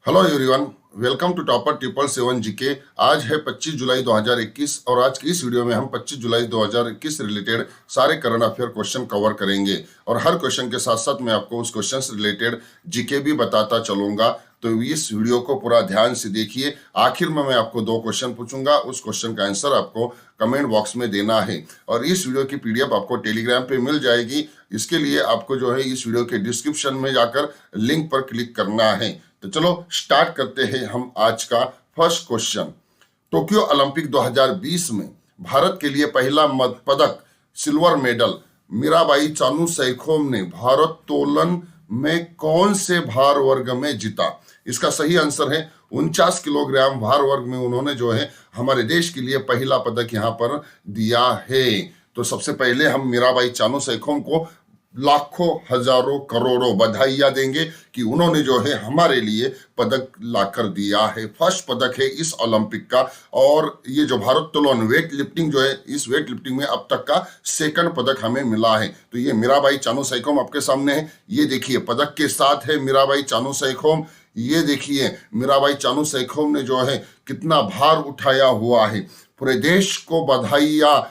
Hello everyone, welcome to topper 777 GK. आज है 25 जुलाई 2021 और आज की इस वीडियो में हम 25 जुलाई 2021 से रिलेटेड सारे करंट अफेयर क्वेश्चन कवर करेंगे और हर क्वेश्चन के साथ साथ मैं आपको उस क्वेश्चन से रिलेटेड जीके भी बताता चलूंगा। तो इस वीडियो को पूरा ध्यान से देखिए। आखिर में मैं आपको 2 क्वेश्चन पूछूंगा, उस क्वेश्चन का आंसर आपको कमेंट बॉक्स में देना है और इस वीडियो की पीडीएफ आपको टेलीग्राम पे मिल जाएगी। इसके लिए आपको जो है इस वीडियो के डिस्क्रिप्शन में जाकर लिंक पर क्लिक करना है। तो चलो स्टार्ट करते हैं हम आज का फर्स्ट क्वेश्चन। टोक्यो ओलंपिक 2020 में भारत के लिए पहला पदक सिल्वर मेडल मीराबाई चानू सैखोम ने भारोत्तोलन में कौन से भार वर्ग में जीता? इसका सही आंसर है 49 किलोग्राम भार वर्ग में उन्होंने जो है हमारे देश के लिए पहला पदक यहाँ पर दिया है। तो सबसे पहले हम मीराबाई चानू सैखोम को लाखों हजारों करोड़ों बधाइयां देंगे कि उन्होंने जो है हमारे लिए पदक लाकर दिया है। फर्स्ट पदक है इस ओलंपिक का और ये जो भारोत्तोलन वेट लिफ्टिंग जो है, इस वेट लिफ्टिंग में अब तक का सेकंड पदक हमें मिला है। तो ये मीराबाई चानू सैखोम आपके सामने है। ये देखिए पदक के साथ है मीराबाई चानू सैखोम। ये देखिए मीराबाई चानू सैखोम ने जो है कितना भार उठाया हुआ है। पूरे देश को बधाइयां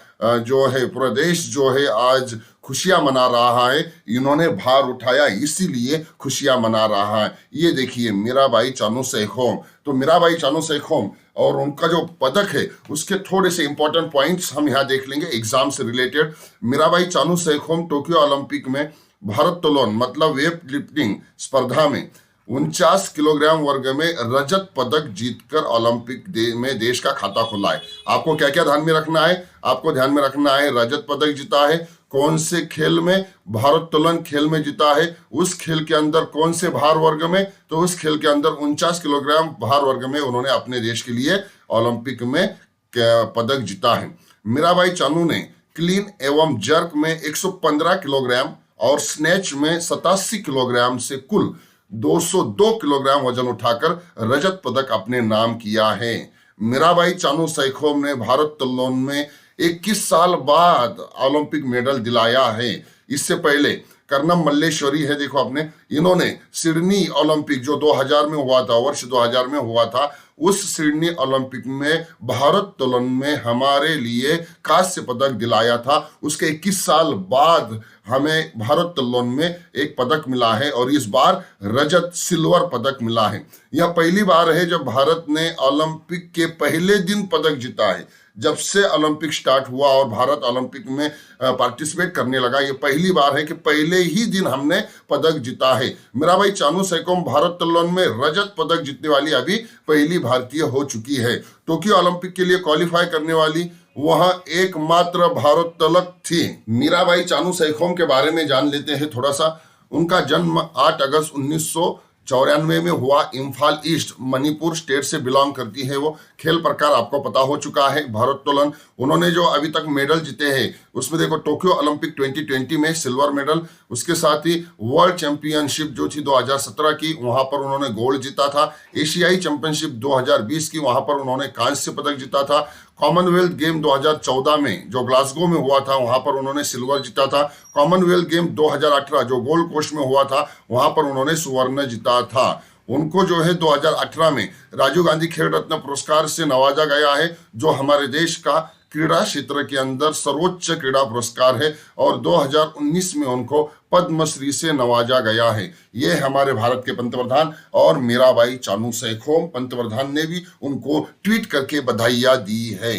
जो है, पूरा देश जो है आज खुशियां मना रहा है। इन्होंने भार उठाया इसीलिए खुशियां मना रहा है। ये देखिए मीराबाई चानू सैखोम। तो मीराबाई चानू सैखोम और उनका जो पदक है उसके थोड़े से इंपॉर्टेंट पॉइंट्स हम यहाँ देख लेंगे एग्जाम से related. Mirabai Chanu Saikhom Tokyo Olympic में भारोत्तोलन मतलब वेट लिफ्टिंग स्पर्धा में 49 किलोग्राम वर्ग में रजत पदक जीतकर ओलंपिक में देश का खाता खुला है। आपको क्या क्या ध्यान में रखना है? आपको ध्यान में रखना है रजत पदक जीता है कौन से खेल में? भारोत्तोलन खेल में जीता है। उस खेल के अंदर कौन से भार वर्ग में? तो उस खेल के अंदर 49 किलोग्राम भार वर्ग में उन्होंने अपने देश के लिए ओलंपिक में पदक जीता है। मीराबाई चानू ने क्लीन एवं जर्क में 115 किलोग्राम और स्नैच में 87 किलोग्राम से कुल 202 किलोग्राम वजन उठाकर रजत पदक अपने नाम किया है। मीराबाई चानू सैखोम ने भारोत्तोलन में 21 साल बाद ओलंपिक मेडल दिलाया है। इससे पहले कर्णम मल्लेश्वरी है, देखो आपने, इन्होंने सिडनी ओलंपिक जो 2000 में हुआ था, वर्ष 2000 में हुआ था, उस सिडनी ओलंपिक में भारोत्तोलन में हमारे लिए कांस्य पदक दिलाया था। उसके 21 साल बाद हमें भारोत्तोलन में एक पदक मिला है और इस बार रजत सिल्वर पदक मिला है। यह पहली बार है जब भारत ने ओलंपिक के पहले दिन पदक जीता है। जब से ओलंपिक स्टार्ट हुआ और भारत ओलंपिक में पार्टिसिपेट करने लगा, ये पहली बार है कि पहले ही दिन हमने पदक जीता है। मीराबाई चानू सैखोम भारोत्तोलन में रजत पदक जीतने वाली अभी पहली भारतीय हो चुकी है। टोक्यो ओलंपिक के लिए क्वालिफाई करने वाली वह एकमात्र भारोत्तोलक थी। मीराबाई चानू सैखोम के बारे में जान लेते हैं थोड़ा सा। उनका जन्म 8 अगस्त 1994 में हुआ। इम्फाल ईस्ट मणिपुर स्टेट से बिलोंग करती है वो। खेल प्रकार आपको पता हो चुका है भारोत्तोलन। उन्होंने जो अभी तक मेडल जीते हैं उसमें देखो टोक्यो ओलंपिक 2020 में सिल्वर मेडल, उसके साथ ही वर्ल्ड चैंपियनशिप जो थी 2017 की, वहां पर उन्होंने गोल्ड जीता था। एशियाई चैंपियनशिप 2020 की, वहां पर उन्होंने कांस्य पदक जीता था। कॉमनवेल्थ गेम 2014 में जो ग्लासगो में हुआ था वहां पर उन्होंने सिल्वर जीता था। कॉमनवेल्थ गेम 2018 जो गोल्ड कोस्ट में हुआ था वहां पर उन्होंने स्वर्ण जीता था। उनको जो है 2018 में राजीव गांधी खेल रत्न पुरस्कार से नवाजा गया है, जो हमारे देश का क्रीड़ा क्षेत्र के अंदर सर्वोच्च क्रीड़ा पुरस्कार है और 2019 में उनको पद्मश्री से नवाजा गया है। ये हमारे भारत के पंतप्रधान और मीराबाई चानू सैखोम पंतप्रधान ने भी उनको ट्वीट करके बधाइयां दी है।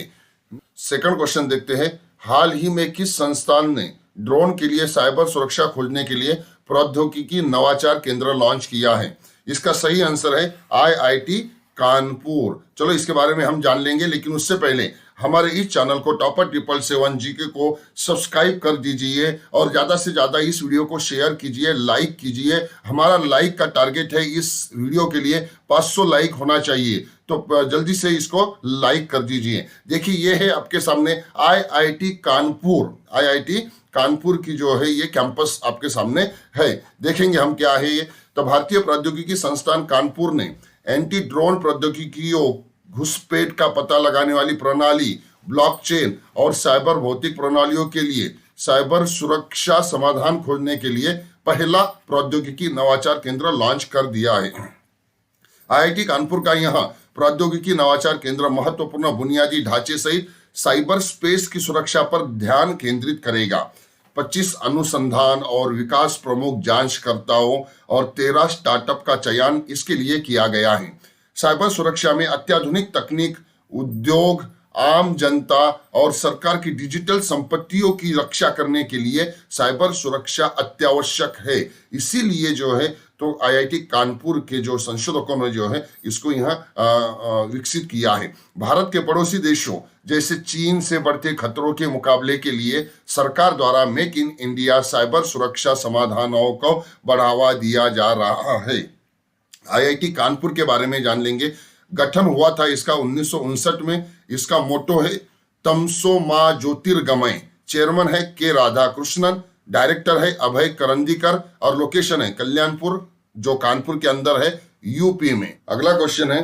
सेकंड क्वेश्चन देखते हैं। हाल ही में किस संस्थान ने ड्रोन के लिए साइबर सुरक्षा खोजने के लिए प्रौद्योगिकी नवाचार केंद्र लॉन्च किया है? इसका सही आंसर है IIT कानपुर। चलो इसके बारे में हम जान लेंगे, लेकिन उससे पहले हमारे इस चैनल को टॉपर 777 जीके को सब्सक्राइब कर दीजिए और ज्यादा से ज्यादा इस वीडियो को शेयर कीजिए, लाइक कीजिए। हमारा लाइक का टारगेट है इस वीडियो के लिए 500 लाइक होना चाहिए, तो जल्दी से इसको लाइक कर दीजिए। देखिए ये है आपके सामने IIT कानपुर। IIT कानपुर की जो है ये कैंपस आपके सामने है। देखेंगे हम क्या है ये। तो भारतीय प्रौद्योगिकी संस्थान कानपुर ने एंटी ड्रोन प्रौद्योगिकियों, घुसपैठ का पता लगाने वाली प्रणाली, ब्लॉकचेन और साइबर भौतिक प्रणालियों के लिए साइबर सुरक्षा समाधान खोजने के लिए पहला प्रौद्योगिकी नवाचार केंद्र लॉन्च कर दिया है। IIT कानपुर का यह प्रौद्योगिकी नवाचार केंद्र महत्वपूर्ण बुनियादी ढांचे सहित साइबर स्पेस की सुरक्षा पर ध्यान केंद्रित करेगा। 25 अनुसंधान और विकास प्रमुख जांचकर्ताओं और 13 स्टार्टअप का चयन इसके लिए किया गया है। साइबर सुरक्षा में अत्याधुनिक तकनीक, उद्योग, आम जनता और सरकार की डिजिटल संपत्तियों की रक्षा करने के लिए साइबर सुरक्षा अत्यावश्यक है। इसीलिए जो है तो IIT कानपुर के जो संशोधकों ने जो है इसको यहाँ विकसित किया है। भारत के पड़ोसी देशों जैसे चीन से बढ़ते खतरों के मुकाबले के लिए सरकार द्वारा मेक इन इंडिया साइबर सुरक्षा समाधानों को बढ़ावा दिया जा रहा है। IIT कानपुर के बारे में जान लेंगे। गठन हुआ था इसका 1959 में। इसका मोटो है तमसो मा ज्योतिर्गमय। चेयरमैन है के राधाकृष्णन, डायरेक्टर है अभय करंदीकर और लोकेशन है कल्याणपुर, जो कानपुर के अंदर है, यूपी में। अगला क्वेश्चन है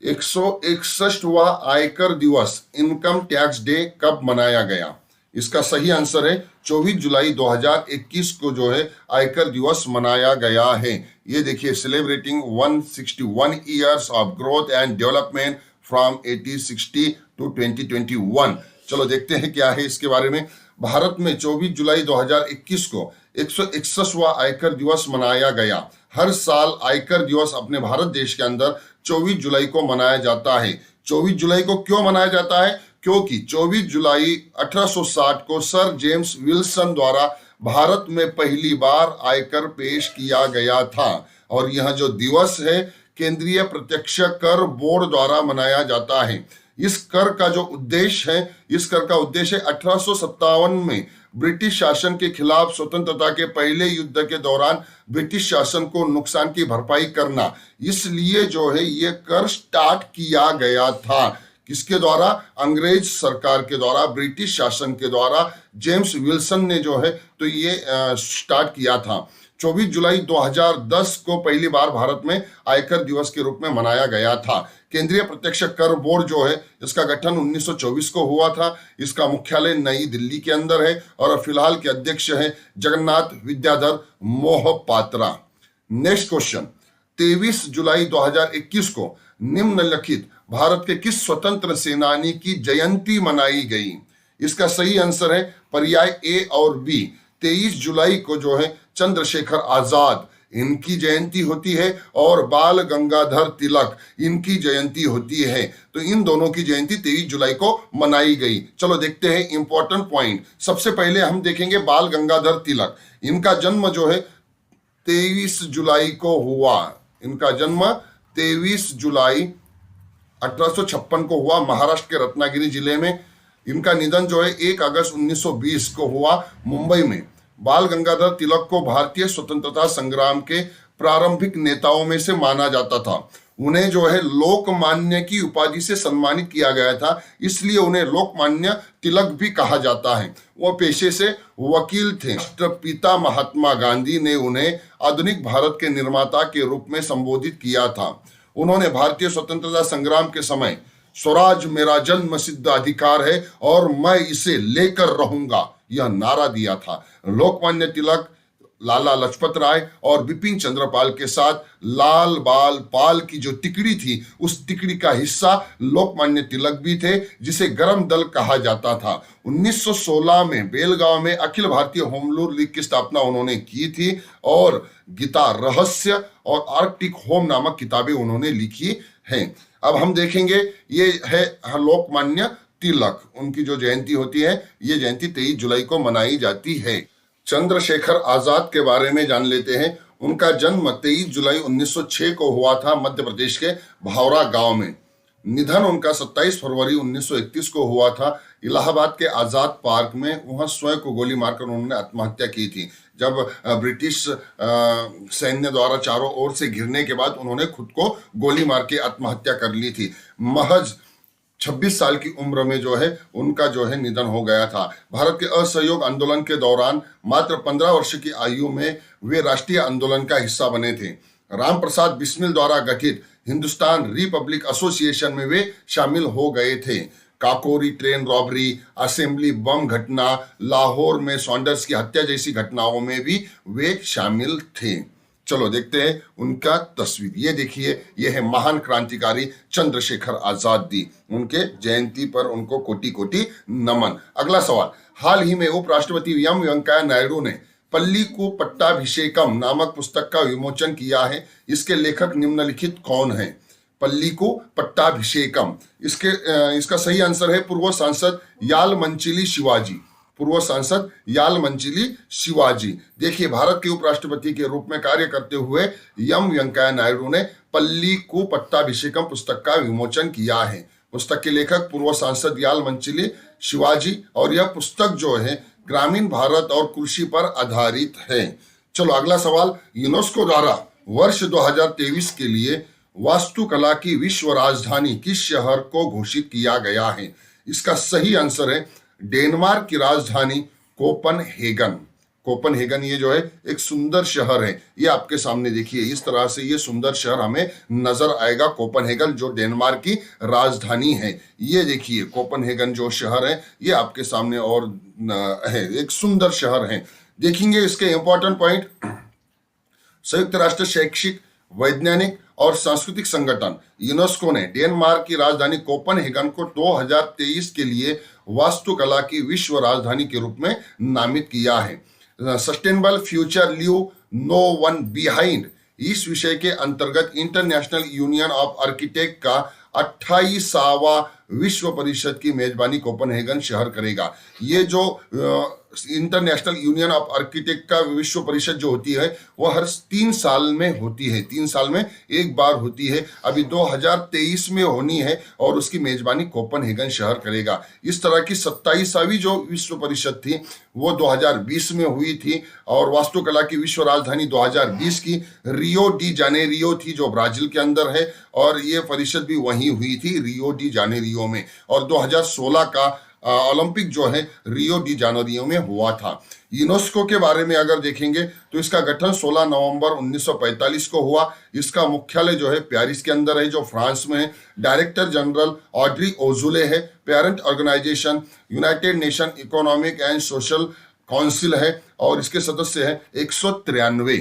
161वां आयकर दिवस इनकम टैक्स डे कब मनाया गया? इसका सही आंसर है 24 जुलाई 2021 को जो है आयकर दिवस मनाया गया है। ये देखिए, celebrating 161 years of growth and development from 1860 to 2021। चलो देखते हैं क्या है इसके बारे में। भारत में 24 जुलाई 2021 को 161वां आयकर दिवस मनाया गया। हर साल आयकर दिवस अपने भारत देश के अंदर 24 जुलाई को मनाया जाता है। 24 जुलाई को क्यों मनाया जाता है? क्योंकि 24 जुलाई 1860 को सर जेम्स विल्सन द्वारा भारत में पहली बार आयकर पेश किया गया था। और यह जो दिवस है केंद्रीय प्रत्यक्ष कर बोर्ड द्वारा मनाया जाता है। इस कर का जो उद्देश्य है, इस कर का उद्देश्य 1857 में ब्रिटिश शासन के खिलाफ स्वतंत्रता के पहले युद्ध के दौरान ब्रिटिश शासन को नुकसान की भरपाई करना। इसलिए जो है ये कर स्टार्ट किया गया था। किसके द्वारा? अंग्रेज सरकार के द्वारा, ब्रिटिश शासन के द्वारा जेम्स विल्सन ने जो है तो ये स्टार्ट किया था। 24 जुलाई 2010 को पहली बार भारत में आयकर दिवस के रूप में मनाया गया था। केंद्रीय प्रत्यक्ष कर बोर्ड जो है इसका गठन 1924 को हुआ था। इसका मुख्यालय नई दिल्ली के अंदर है और फिलहाल के अध्यक्ष हैं जगन्नाथ विद्याधर मोहपात्रा। नेक्स्ट क्वेश्चन, 23 जुलाई 2021 को निम्नलिखित भारत के किस स्वतंत्र सेनानी की जयंती मनाई गई? इसका सही आंसर है पर्याय ए और बी। 23 जुलाई को जो है चंद्रशेखर आजाद इनकी जयंती होती है और बाल गंगाधर तिलक इनकी जयंती होती है। तो इन दोनों की जयंती 23 जुलाई को मनाई गई। चलो देखते हैं इंपॉर्टेंट पॉइंट। सबसे पहले हम देखेंगे बाल गंगाधर तिलक। इनका जन्म जो है 23 जुलाई को हुआ। इनका जन्म 23 जुलाई 1856 को हुआ महाराष्ट्र के रत्नागिरी जिले में। इनका निधन जो है 1 अगस्त 1920 को हुआ मुंबई में। बाल गंगाधर तिलक को भारतीय स्वतंत्रता संग्राम के प्रारंभिक नेताओं में से माना जाता था। उन्हें जो है लोकमान्य की उपाधि से सम्मानित किया गया था, इसलिए उन्हें लोकमान्य तिलक भी कहा जाता है। वो पेशे से वकील थे। राष्ट्रपिता महात्मा गांधी ने उन्हें आधुनिक भारत के निर्माता के रूप में संबोधित किया था। उन्होंने भारतीय स्वतंत्रता संग्राम के समय स्वराज मेरा जन्म सिद्ध अधिकार है और मैं इसे लेकर रहूंगा, यह नारा दिया था। लोकमान्य तिलक लाला लाजपत राय और बिपिन चंद्रपाल के साथ लाल बाल पाल की जो टिकड़ी थी, उस टिकड़ी का हिस्सा लोकमान्य तिलक भी थे, जिसे गरम दल कहा जाता था। 1916 में बेलगांव में Akhil Bharatiya home rule league की स्थापना उन्होंने की थी और गीता रहस्य और आर्कटिक होम नामक किताबें उन्होंने लिखी हैं। अब हम देखेंगे ये है लोकमान्य तिलक। उनकी जो जयंती होती है, ये जयंती 23 जुलाई को मनाई जाती है। चंद्रशेखर आजाद के बारे में जान लेते हैं। उनका जन्म 23 जुलाई 1906 को हुआ था मध्य प्रदेश के भावरा गांव में। निधन उनका 27 फरवरी 1931 को हुआ था इलाहाबाद के आजाद पार्क में। वहां स्वयं को गोली मारकर उन्होंने आत्महत्या की थी। जब ब्रिटिश सैन्य द्वारा चारों ओर से घिरने के बाद उन्होंने खुद को गोली मार के आत्महत्या कर ली थी। महज 26 साल की उम्र में जो है उनका जो है निधन हो गया था। भारत के असहयोग आंदोलन के दौरान मात्र 15 वर्ष की आयु में वे राष्ट्रीय आंदोलन का हिस्सा बने थे। राम प्रसाद बिस्मिल द्वारा गठित हिंदुस्तान रिपब्लिक एसोसिएशन में वे शामिल हो गए थे। काकोरी ट्रेन रॉबरी, असेंबली बम घटना, लाहौर में सॉन्डर्स की हत्या जैसी घटनाओं में भी वे शामिल थे। चलो देखते हैं उनका तस्वीर। ये देखिए, ये है महान क्रांतिकारी चंद्रशेखर आजाद जी। उनके जयंती पर उनको कोटि कोटि नमन। अगला सवाल, हाल ही में उपराष्ट्रपति एम वेंकैया नायडू ने पल्लीकू पट्टाभिषेकम नामक पुस्तक का विमोचन किया है। इसके लेखक निम्नलिखित कौन है? पल्लीकू पट्टाभिषेकम, इसका सही आंसर है पूर्व सांसद यालमंचिली शिवाजी। पूर्व सांसद यालमंचिली शिवाजी। देखिए, भारत के उपराष्ट्रपति के रूप में कार्य करते हुए एम वेंकैया नायडू ने पल्लीकू पट्टाभिषेकम पुस्तक का विमोचन किया है। पुस्तक के लेखक पूर्व सांसद यालमंचिली शिवाजी, और यह पुस्तक जो है ग्रामीण भारत और कृषि पर आधारित है। चलो अगला सवाल, यूनेस्को द्वारा वर्ष 2023 के लिए वास्तुकला की विश्व राजधानी किस शहर को घोषित किया गया है? इसका सही आंसर है डेनमार्क की राजधानी कोपनहेगन। कोपनहेगन ये जो है एक सुंदर शहर है। ये आपके सामने देखिए, इस तरह से ये सुंदर शहर हमें नजर आएगा। कोपनहेगन जो डेनमार्क की राजधानी है, ये देखिए कोपनहेगन जो शहर है ये आपके सामने और है, एक सुंदर शहर है। देखेंगे इसके इंपॉर्टेंट पॉइंट। संयुक्त राष्ट्र शैक्षिक, वैज्ञानिक और सांस्कृतिक संगठन यूनेस्को ने डेनमार्क की राजधानी कोपनहेगन को 2023 के लिए वास्तुकला की विश्व राजधानी के रूप में नामित किया है। Sustainable future leave no one behind, इस विषय के अंतर्गत इंटरनेशनल यूनियन ऑफ आर्किटेक्ट का 28वां विश्व परिषद की मेजबानी कोपनहेगन शहर करेगा। ये जो इंटरनेशनल यूनियन ऑफ आर्किटेक्ट का विश्व परिषद जो होती है वो हर 3 साल में होती है, 3 साल में एक बार होती है। अभी 2023 में होनी है और उसकी मेजबानी कोपनहेगन शहर करेगा। इस तरह की 27वीं जो विश्व परिषद थी वो 2020 में हुई थी, और वास्तुकला की विश्व राजधानी 2020 की रियो डी जानेरियो थी जो ब्राजील के अंदर है, और ये परिषद भी वहीं हुई थी रियो डी जानेरियो में। और 2016 का ओलंपिक जो है रियो डी जानेरियो में हुआ था। यूनेस्को के बारे में अगर देखेंगे तो इसका गठन 16 नवंबर 1945 को हुआ। इसका मुख्यालय जो है पेरिस के अंदर है जो फ्रांस में है। डायरेक्टर जनरल ऑड्री ओजुले है। Parent organisation United Nation economic and social council है, और इसके सदस्य हैं 193।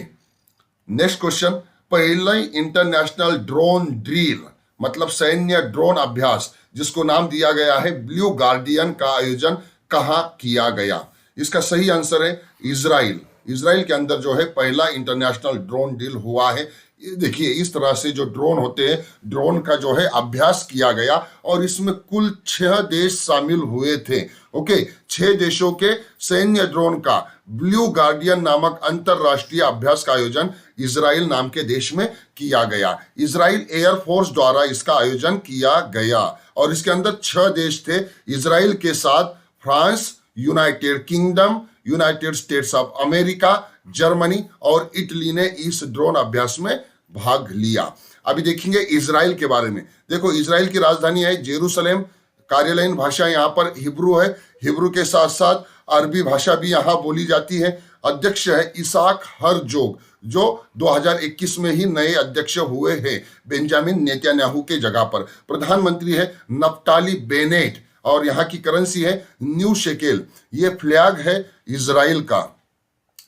नेक्स्ट क्वेश्चन, पहला इंटरनेशनल ड्रोन ड्रिल मतलब सैन्य ड्रोन अभ्यास जिसको नाम दिया गया है ब्लू गार्डियन का आयोजन कहाँ किया गया? इसका सही आंसर है इजराइल। इजराइल के अंदर जो है पहला इंटरनेशनल ड्रोन ड्रिल हुआ है। देखिए, इस तरह से जो ड्रोन होते हैं, ड्रोन का जो है अभ्यास किया गया, और इसमें कुल 6 देश शामिल हुए थे। ओके, 6 देशों के सैन्य ड्रोन का ब्लू गार्डियन नामक अंतरराष्ट्रीय अभ्यास का आयोजन इजराइल नाम के देश में किया गया। इजराइल एयरफोर्स द्वारा इसका आयोजन किया गया, और इसके अंदर 6 देश थे। इजराइल के साथ France, United kingdom, United states of America, Germany और इटली ने इस ड्रोन अभ्यास में भाग लिया। अभी देखेंगे इजराइल के बारे में। देखो, इजराइल की राजधानी है जेरूसलेम। कार्यालयीन भाषा यहाँ पर हिब्रू है। हिब्रू के साथ साथ अरबी भाषा भी यहाँ बोली जाती है। अध्यक्ष है इसाक हरजोग जो 2021 में ही नए अध्यक्ष हुए हैं बेंजामिन नेतन्याहू के जगह पर। प्रधानमंत्री है नफ्ताली बेनेट, और यहाँ की करेंसी है न्यू शेकेल। ये फ्लैग है इजराइल का,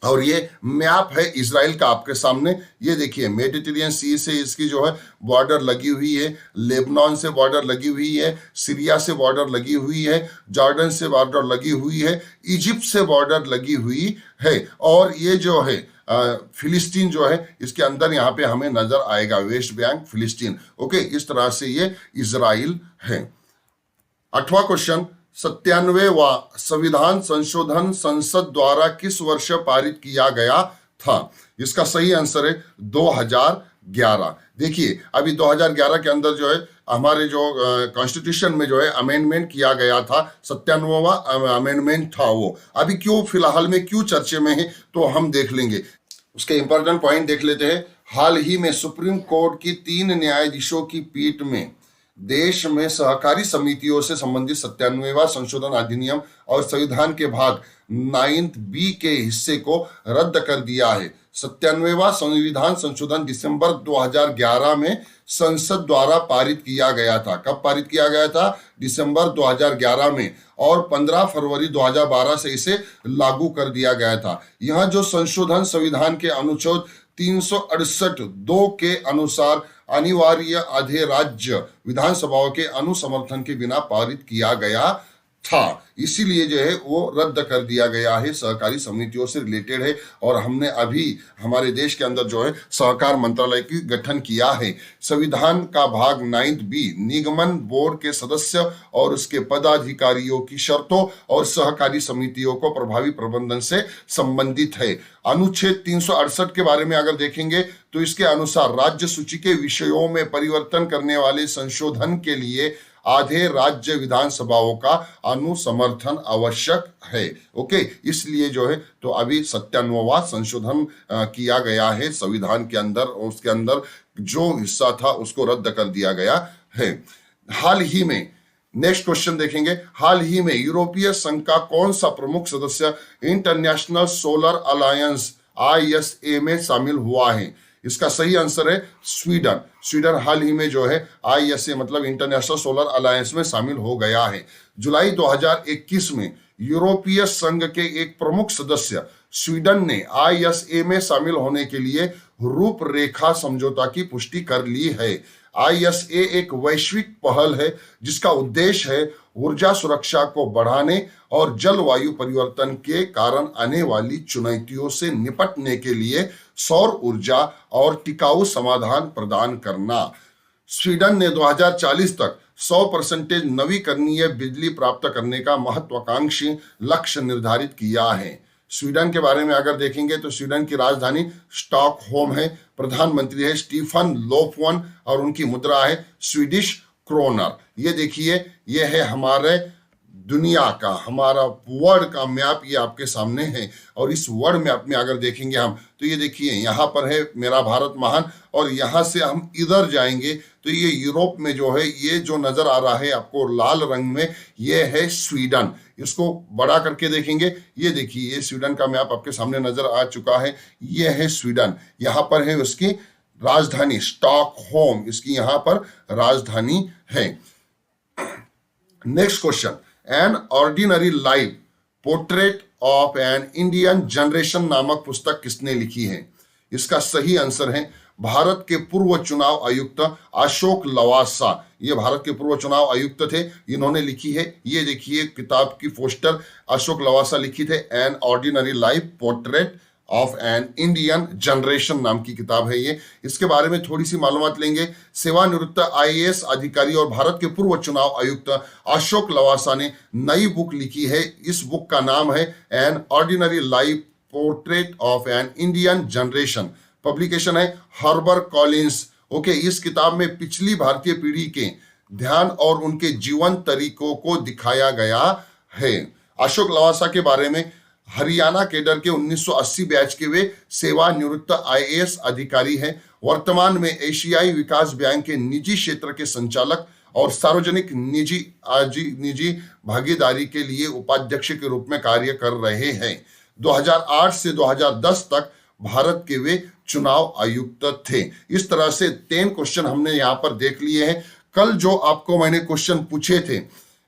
और ये मैप है इजराइल का आपके सामने। ये देखिए, मेडिटेरियन सी से इसकी जो है बॉर्डर लगी हुई है, लेबनान से बॉर्डर लगी हुई है, सीरिया से बॉर्डर लगी हुई है, जॉर्डन से बॉर्डर लगी हुई है, इजिप्ट से बॉर्डर लगी हुई है, और ये जो है फिलिस्तीन जो है इसके अंदर यहाँ पे हमें नजर आएगा, वेस्ट बैंक फिलिस्तीन। ओके, इस तरह से ये इजराइल है। 8वां क्वेश्चन, 97वां संविधान संशोधन संसद द्वारा किस वर्ष पारित किया गया था? इसका सही आंसर है 2011। देखिए, अभी 2011 के अंदर जो है हमारे जो कॉन्स्टिट्यूशन में जो है अमेंडमेंट किया गया था, 97वां अमेंडमेंट था वो। अभी क्यों फिलहाल में क्यों चर्चे में है तो हम देख लेंगे। उसके इंपॉर्टेंट पॉइंट देख लेते हैं। हाल ही में सुप्रीम कोर्ट की 3 न्यायाधीशों की पीठ में देश में सहकारी समितियों से संबंधित 97वां संशोधन अधिनियम और संविधान के भाग 9B के हिस्से को रद्द कर दिया है। 97वां संविधान संशोधन दिसंबर 2011 में संसद द्वारा पारित किया गया था। कब पारित किया गया था? दिसंबर 2011 में, और 15 फरवरी 2012 से इसे लागू कर दिया गया था। यह जो संशोधन संविधान के अनुच्छेद 368(2) के अनुसार अनिवार्य आधे राज्य विधानसभाओं के अनुसमर्थन के बिना पारित किया गया था। इसीलिए जो है वो रद्द कर दिया गया है, सहकारी समितियों से रिलेटेड है। और हमने अभी हमारे देश के अंदर जो है सहकार मंत्रालय की गठन किया है। संविधान का भाग 9B निगमन बोर्ड के सदस्य और उसके पदाधिकारियों की शर्तों और सहकारी समितियों को प्रभावी प्रबंधन से संबंधित है। अनुच्छेद 368 के बारे में अगर देखेंगे तो इसके अनुसार राज्य सूची के विषयों में परिवर्तन करने वाले संशोधन के लिए आधे राज्य विधानसभाओं का अनुसमर्थन आवश्यक है। ओके, इसलिए जो है तो अभी 97वां संशोधन किया गया है संविधान के अंदर, और उसके अंदर जो हिस्सा था उसको रद्द कर दिया गया है। हाल ही में नेक्स्ट क्वेश्चन देखेंगे, हाल ही में यूरोपीय संघ का कौन सा प्रमुख सदस्य इंटरनेशनल सोलर अलायंस ISA में शामिल हुआ है? इसका सही आंसर है स्वीडन। स्वीडन हाल ही में जो है ISA मतलब इंटरनेशनल सोलर अलायंस में शामिल हो गया है। जुलाई 2021 में यूरोपीय संघ के एक प्रमुख सदस्य स्वीडन ने ISA में शामिल होने के लिए रूपरेखा समझौता की पुष्टि कर ली है। ISA एक वैश्विक पहल है जिसका उद्देश्य है ऊर्जा सुरक्षा को बढ़ाने और जलवायु परिवर्तन के कारण आने वाली चुनौतियों से निपटने के लिए सौर ऊर्जा और टिकाऊ समाधान प्रदान करना। स्वीडन ने 2040 तक 100% नवीकरणीय बिजली प्राप्त करने का महत्वाकांक्षी लक्ष्य निर्धारित किया है। स्वीडन के बारे में अगर देखेंगे तो स्वीडन की राजधानी स्टॉकहोम है, प्रधानमंत्री है स्टीफन लोफवन और उनकी मुद्रा है स्वीडिश क्रोनर। ये देखिए, ये है हमारे दुनिया का, हमारा वर्ल्ड का मैप, ये आपके सामने है। और इस वर्ल्ड मैप में अगर देखेंगे हम तो ये देखिए, यहाँ पर है मेरा भारत महान, और यहाँ से हम इधर जाएंगे तो ये यूरोप में जो है ये जो नजर आ रहा है आपको लाल रंग में, ये है स्वीडन। इसको बड़ा करके देखेंगे, ये देखिए ये स्वीडन का मैप आपके सामने नजर आ चुका है। ये है स्वीडन, यहाँ पर है उसकी राजधानी स्टॉकहोम, इसकी यहाँ पर राजधानी है। Next question, an ordinary life portrait of an Indian generation नामक पुस्तक किसने लिखी है? इसका सही आंसर है भारत के पूर्व चुनाव आयुक्त अशोक लवासा। ये भारत के पूर्व चुनाव आयुक्त थे, इन्होंने लिखी है। ये देखिए किताब की पोस्टर अशोक लवासा लिखी थे, an ordinary life portrait of an Indian generation नाम की किताब है ये। इसके बारे में थोड़ी सी मालूमात लेंगे। सेवानिवृत्त IAS अधिकारी और भारत के पूर्व चुनाव आयुक्त अशोक लवासा ने नई बुक लिखी है। इस बुक का नाम है an ordinary life portrait of an Indian generation. Publication है हार्बर कॉलिंस। ओके, इस किताब में पिछली भारतीय पीढ़ी के ध्यान और उनके जीवन तरीकों को दिखाया गया है। अशोक लवासा के बारे में, हरियाणा कैडर के 1980 बैच के वे सेवानिवृत्त IAS अधिकारी हैं। वर्तमान में एशियाई विकास बैंक के निजी क्षेत्र के संचालक और सार्वजनिक निजी भागीदारी के लिए उपाध्यक्ष के रूप में कार्य कर रहे हैं। 2008 से 2010 तक भारत के वे चुनाव आयुक्त थे। इस तरह से 10 क्वेश्चन हमने यहाँ पर देख लिए हैं। कल जो आपको मैंने क्वेश्चन पूछे थे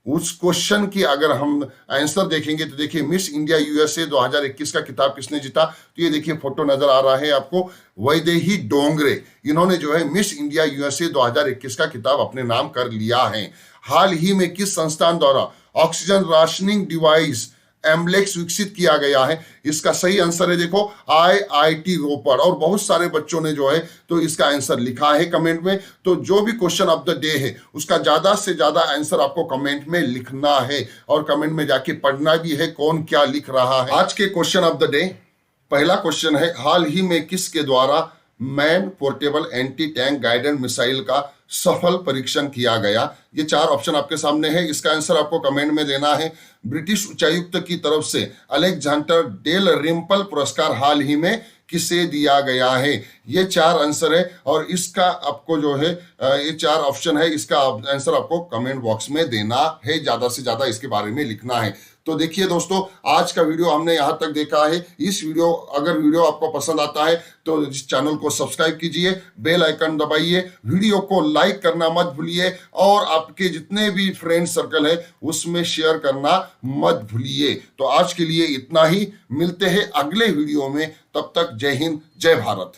उस क्वेश्चन की अगर हम आंसर देखेंगे तो देखिए, मिस इंडिया USA 2021 का किताब किसने जीता? तो ये देखिए फोटो नजर आ रहा है आपको, वैदेही डोंगरे। इन्होंने जो है मिस इंडिया USA 2021 का किताब अपने नाम कर लिया है। हाल ही में किस संस्थान द्वारा ऑक्सीजन राशनिंग डिवाइस एम्बलेक्स विकसित किया गया है? इसका सही आंसर है देखो IIT रोपड़। और बहुत सारे बच्चों ने जो है तो इसका आंसर लिखा है कमेंट में। तो जो भी क्वेश्चन ऑफ द डे है उसका ज्यादा से ज्यादा आंसर आपको कमेंट में लिखना है, और कमेंट में जाके पढ़ना भी है कौन क्या लिख रहा है। आज के क्वेश्चन ऑफ द डे, पहला क्वेश्चन है हाल ही में किसके द्वारा man portable anti tank guided missile का सफल परीक्षण किया गया? ये 4 ऑप्शन आपके सामने है, इसका आंसर आपको कमेंट में देना है। ब्रिटिश उच्चायुक्त की तरफ से अलेक्जेंडर डेल रिम्पल पुरस्कार हाल ही में किसे दिया गया है? ये 4 आंसर है, और इसका आपको जो है ये 4 ऑप्शन है, इसका आंसर आपको कमेंट बॉक्स में देना है, ज्यादा से ज्यादा इसके बारे में लिखना है। तो देखिए दोस्तों, आज का वीडियो हमने यहाँ तक देखा है। इस वीडियो अगर वीडियो आपको पसंद आता है तो इस चैनल को सब्सक्राइब कीजिए, बेल आइकन दबाइए, वीडियो को लाइक करना मत भूलिए, और आपके जितने भी फ्रेंड सर्कल है उसमें शेयर करना मत भूलिए। तो आज के लिए इतना ही, मिलते हैं अगले वीडियो में। तब तक जय हिंद, जय भारत।